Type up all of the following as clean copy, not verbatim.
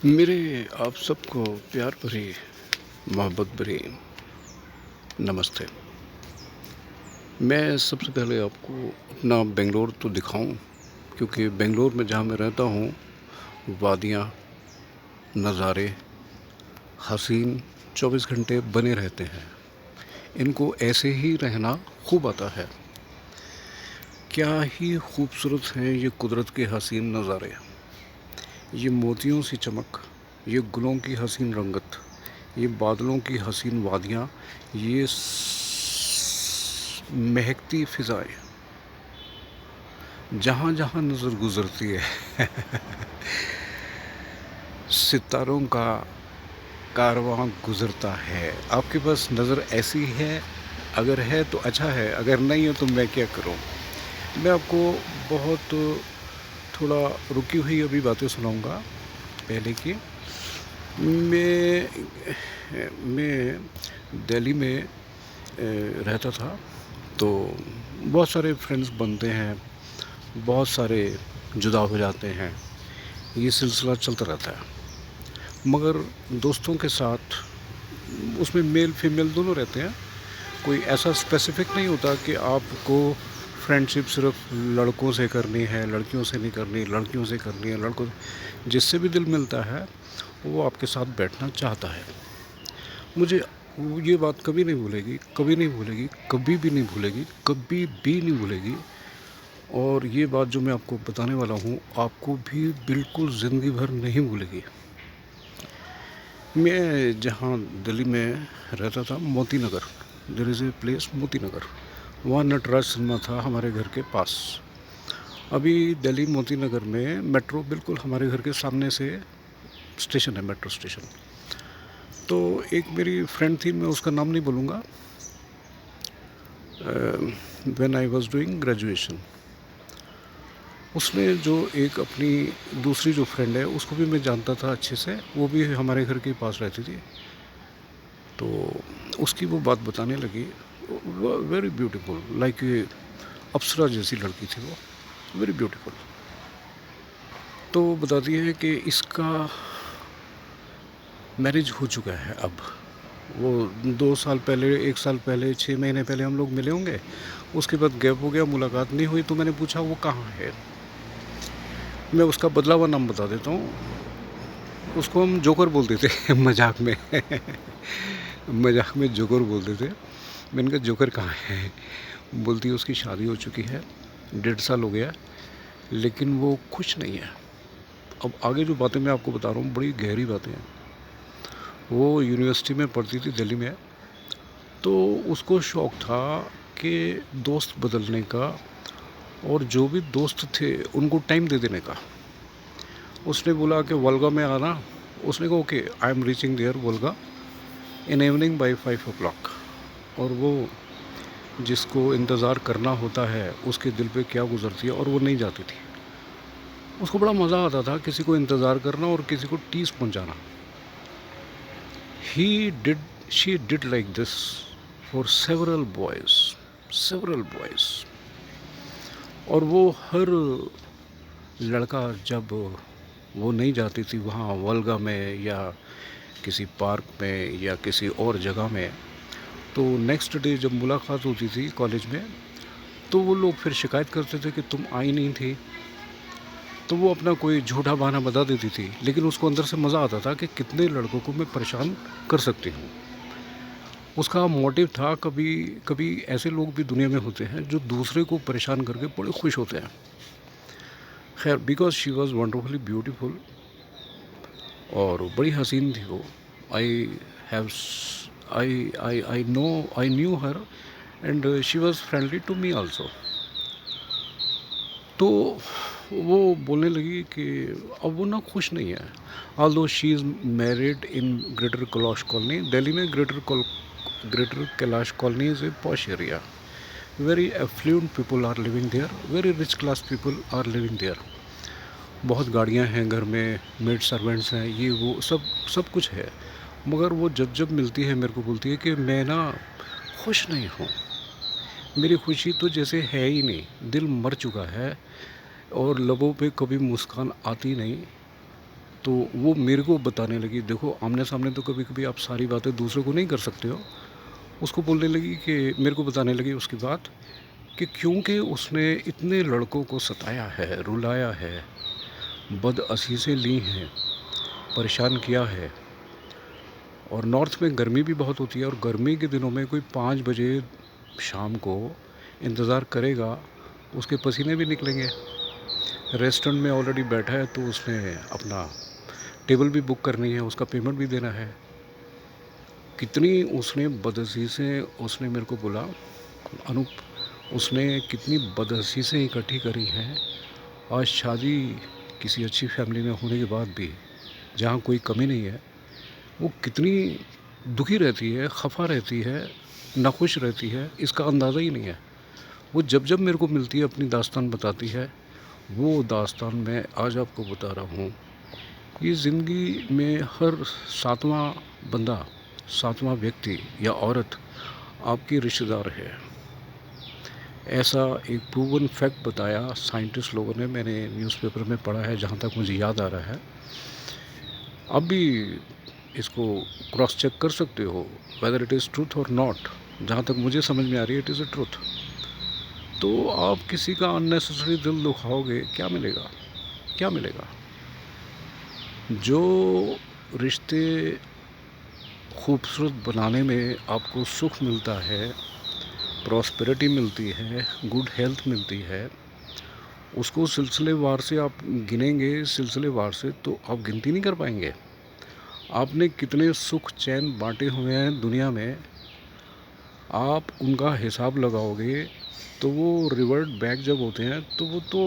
मेरे आप सबको प्यार भरी मोहब्बत भरी नमस्ते। मैं सबसे पहले आपको अपना बेंगलोर तो दिखाऊं, क्योंकि बेंगलोर में जहाँ मैं रहता हूँ वादियाँ, नज़ारे हसीन 24 घंटे बने रहते हैं। इनको ऐसे ही रहना खूब आता है। क्या ही खूबसूरत हैं ये कुदरत के हसीन नज़ारे, ये मोतियों सी चमक, ये गुलों की हसीन रंगत, ये बादलों की हसीन वादियाँ, ये महकती फ़िज़ाएँ, जहाँ जहाँ नज़र गुज़रती है सितारों का कारवां गुज़रता है। आपके पास नज़र ऐसी है? अगर है तो अच्छा है, अगर नहीं है तो मैं क्या करूं। मैं आपको बहुत थोड़ा रुकी हुई अभी बातें सुनाऊंगा पहले की। मैं दिल्ली में रहता था, तो बहुत सारे फ्रेंड्स बनते हैं, बहुत सारे जुदा हो जाते हैं, ये सिलसिला चलता रहता है। मगर दोस्तों के साथ उसमें मेल फीमेल दोनों रहते हैं। कोई ऐसा स्पेसिफिक नहीं होता कि आपको फ्रेंडशिप सिर्फ लड़कों से करनी है, लड़कियों से नहीं करनी, लड़कियों से करनी है, लड़कों जिससे भी दिल मिलता है वो आपके साथ बैठना चाहता है। मुझे ये बात कभी नहीं भूलेगी, कभी नहीं भूलेगी, कभी भी नहीं भूलेगी, कभी भी नहीं भूलेगी। और ये बात जो मैं आपको बताने वाला हूँ आपको भी बिल्कुल ज़िंदगी भर नहीं भूलेगी। मैं जहाँ दिल्ली में रहता था, Moti Nagar, there is a place Moti Nagar, वहाँ नटराज सिनेमा था हमारे घर के पास। अभी दिल्ली मोती नगर में मेट्रो बिल्कुल हमारे घर के सामने से स्टेशन है, मेट्रो स्टेशन। तो एक मेरी फ्रेंड थी, मैं उसका नाम नहीं बोलूँगा। When I was doing graduation, उसने जो एक अपनी दूसरी जो फ्रेंड है उसको भी मैं जानता था अच्छे से, वो भी हमारे घर के पास रहती थी। तो उसकी वो बात बताने लगी, वेरी ब्यूटीफुल, लाइक अप्सरा जैसी लड़की थी वो, वेरी ब्यूटीफुल। तो बताती है कि इसका मैरिज हो चुका है अब। वो 2 साल पहले, 1 साल पहले, 6 महीने पहले हम लोग मिले होंगे, उसके बाद गैप हो गया, मुलाकात नहीं हुई। तो मैंने पूछा वो कहाँ है। मैं उसका बदला हुआ नाम बता देता हूँ, उसको हम जोकर बोलते थे मजाक में मजाक में जोकर बोलते थे। मैंने कहा जोकर कहाँ है। बोलती है उसकी शादी हो चुकी है, 1.5 साल हो गया, लेकिन वो खुश नहीं है। अब आगे जो बातें मैं आपको बता रहा हूँ बड़ी गहरी बातें हैं। वो यूनिवर्सिटी में पढ़ती थी दिल्ली में, तो उसको शौक़ था कि दोस्त बदलने का, और जो भी दोस्त थे उनको टाइम दे देने का। उसने बोला कि वोल्गा में आना। उसने कहा okay, I am reaching there Volga in evening by 5 o'clock। और वो जिसको इंतज़ार करना होता है उसके दिल पे क्या गुजरती है, और वो नहीं जाती थी। उसको बड़ा मज़ा आता था किसी को इंतज़ार करना और किसी को टीस पहुंचाना। She did like this for several boys. और वो हर लड़का जब वो नहीं जाती थी वहाँ वोल्गा में या किसी पार्क में या किसी और जगह में, तो नेक्स्ट डे जब मुलाकात होती थी कॉलेज में, तो वो लोग फिर शिकायत करते थे कि तुम आई नहीं थी। तो वो अपना कोई झूठा बहाना बता देती थी, लेकिन उसको अंदर से मज़ा आता था कि कितने लड़कों को मैं परेशान कर सकती हूँ। उसका मोटिव था, कभी कभी ऐसे लोग भी दुनिया में होते हैं जो दूसरे को परेशान करके बड़े खुश होते हैं। खैर, because she was wonderfully beautiful और बड़ी हसीन थी वो। I have I knew her and she was friendly to me also. तो वो बोलने लगी कि अब वो ना खुश नहीं है। Although she is married in Greater Kailash colony. Delhi में Greater Kailash colony is a posh area. Very affluent people are living there, very rich class people are living there. बहुत गाड़ियाँ हैं घर में, मेड सर्वेंट्स हैं, ये वो सब कुछ है। मगर वो जब जब मिलती है मेरे को बोलती है कि मैं ना खुश नहीं हूँ, मेरी खुशी तो जैसे है ही नहीं, दिल मर चुका है और लबों पे कभी मुस्कान आती नहीं। तो वो मेरे को बताने लगी, देखो आमने सामने तो कभी कभी आप सारी बातें दूसरों को नहीं कर सकते हो। उसको बोलने लगी कि मेरे को बताने लगी उसकी बात कि क्योंकि उसने इतने लड़कों को सताया है, रुलाया है, बदअसीसें ली हैं, परेशान किया है। और नॉर्थ में गर्मी भी बहुत होती है और गर्मी के दिनों में कोई 5 बजे शाम को इंतज़ार करेगा, उसके पसीने भी निकलेंगे। रेस्टोरेंट में ऑलरेडी बैठा है तो उसने अपना टेबल भी बुक करनी है, उसका पेमेंट भी देना है। कितनी उसने बदअज़ीज़ें, उसने मेरे को बोला, अनूप, उसने कितनी बदअज़ीज़ें इकट्ठी करी हैं। आज शादी किसी अच्छी फैमिली में होने के बाद भी, जहाँ कोई कमी नहीं है, वो कितनी दुखी रहती है, खफा रहती है, नाखुश रहती है, इसका अंदाज़ा ही नहीं है। वो जब जब मेरे को मिलती है अपनी दास्तान बताती है। वो दास्तान मैं आज आपको बता रहा हूँ। ये ज़िंदगी में हर 7वां बंदा, 7वां व्यक्ति या औरत आपकी रिश्तेदार है। ऐसा एक प्रूवन फैक्ट बताया साइंटिस्ट लोगों ने, मैंने न्यूज़पेपर में पढ़ा है, जहाँ तक मुझे याद आ रहा है। अब भी इसको क्रॉस चेक कर सकते हो वेदर इट इज़ ट्रूथ और नॉट। जहाँ तक मुझे समझ में आ रही है इट इज़ अ ट्रूथ। तो आप किसी का अननेसेसरी दिल दुखाओगे, क्या मिलेगा? क्या मिलेगा? जो रिश्ते खूबसूरत बनाने में आपको सुख मिलता है, प्रॉस्पेरिटी मिलती है, गुड हेल्थ मिलती है, उसको सिलसिलेवार से आप गिनेंगे, सिलसिलेवार से तो आप गिनती नहीं कर पाएंगे। आपने कितने सुख चैन बांटे हुए हैं दुनिया में, आप उनका हिसाब लगाओगे तो वो रिवर्ट बैक जब होते हैं तो वो तो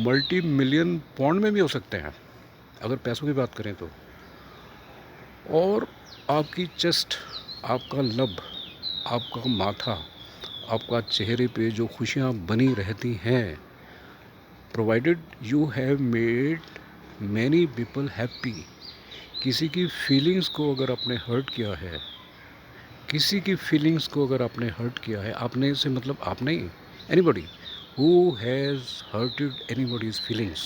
मल्टी मिलियन पाउंड में भी हो सकते हैं, अगर पैसों की बात करें तो। और आपकी चेस्ट, आपका लब, आपका माथा, आपका चेहरे पे जो खुशियाँ बनी रहती हैं, provided you have made many people happy. किसी की फीलिंग्स को अगर आपने हर्ट किया है, किसी की फीलिंग्स को अगर आपने हर्ट किया है, आपने से मतलब आप नहीं, anybody who has hurted anybody's feelings,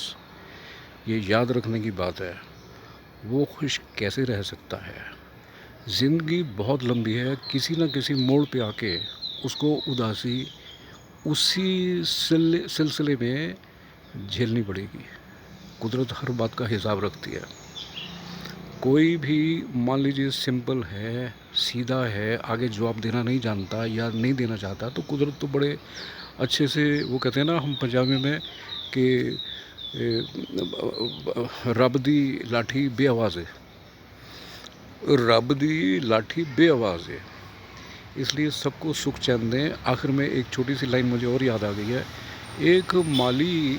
ये याद रखने की बात है, वो खुश कैसे रह सकता है? ज़िंदगी बहुत लंबी है, किसी न किसी मोड़ पे आके उसको उदासी उसी सिलसिले में झेलनी पड़ेगी। कुदरत हर बात का हिसाब रखती है। कोई भी मान लीजिए सिंपल है, सीधा है, आगे जवाब देना नहीं जानता या नहीं देना चाहता, तो कुदरत तो बड़े अच्छे से, वो कहते हैं ना हम पंजाबी में कि रब दी लाठी बेआवाज़ है, रब दी लाठी बेआवाज़ है। इसलिए सबको सुख चैन दें। आखिर में एक छोटी सी लाइन मुझे और याद आ गई है। एक माली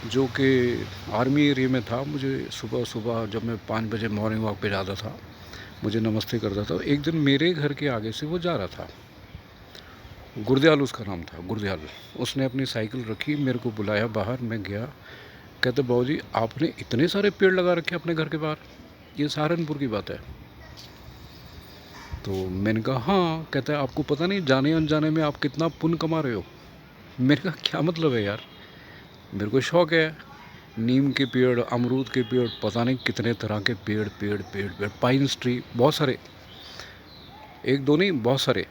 जो कि आर्मी एरिया में था, मुझे सुबह सुबह जब मैं 5 बजे मॉर्निंग वॉक पे जाता था, मुझे नमस्ते करता था। एक दिन मेरे घर के आगे से वो जा रहा था, गुरदयाल उसका नाम था, गुरदयाल। उसने अपनी साइकिल रखी, मेरे को बुलाया बाहर, मैं गया। कहते बाबू जी आपने इतने सारे पेड़ लगा रखे अपने घर के बाहर, ये सहारनपुर की बात है। तो मैंने कहा हाँ। कहता है आपको पता नहीं जाने अनजाने में आप कितना पुण्य कमा रहे हो। मैंने कहा क्या मतलब है यार? मेरे को शौक़ है, नीम के पेड़, अमरूद के पेड़, पता नहीं कितने तरह के पेड़ पेड़ पेड़ पेड़, पाइन्स ट्री, बहुत सारे, एक दो नहीं बहुत सारे।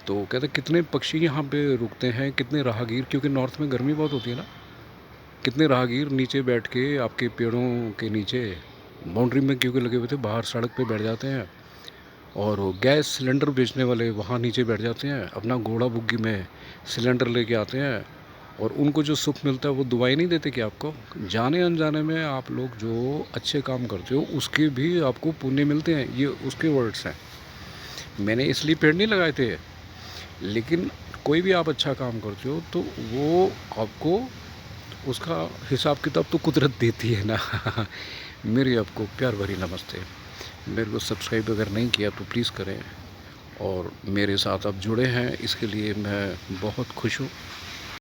तो कहते कितने पक्षी यहाँ पे रुकते हैं, कितने राहगीर, क्योंकि नॉर्थ में गर्मी बहुत होती है ना, कितने राहगीर नीचे बैठ के आपके पेड़ों के नीचे बाउंड्री में क्योंकि लगे हुए थे, बाहर सड़क पे बैठ जाते हैं। और गैस सिलेंडर बेचने वाले वहाँ नीचे बैठ जाते हैं, अपना घोड़ा बुग्गी में सिलेंडर लेके आते हैं, और उनको जो सुख मिलता है वो दुआई नहीं देते कि आपको जाने अनजाने में आप लोग जो अच्छे काम करते हो उसके भी आपको पुण्य मिलते हैं। ये उसके वर्ड्स हैं। मैंने इसलिए पेड़ नहीं लगाए थे, लेकिन कोई भी आप अच्छा काम करते हो तो वो आपको उसका हिसाब किताब तो कुदरत देती है ना। मेरी आपको प्यार भरी नमस्ते। मेरे को सब्सक्राइब अगर नहीं किया तो प्लीज़ करें, और मेरे साथ आप जुड़े हैं इसके लिए मैं बहुत खुश हूँ।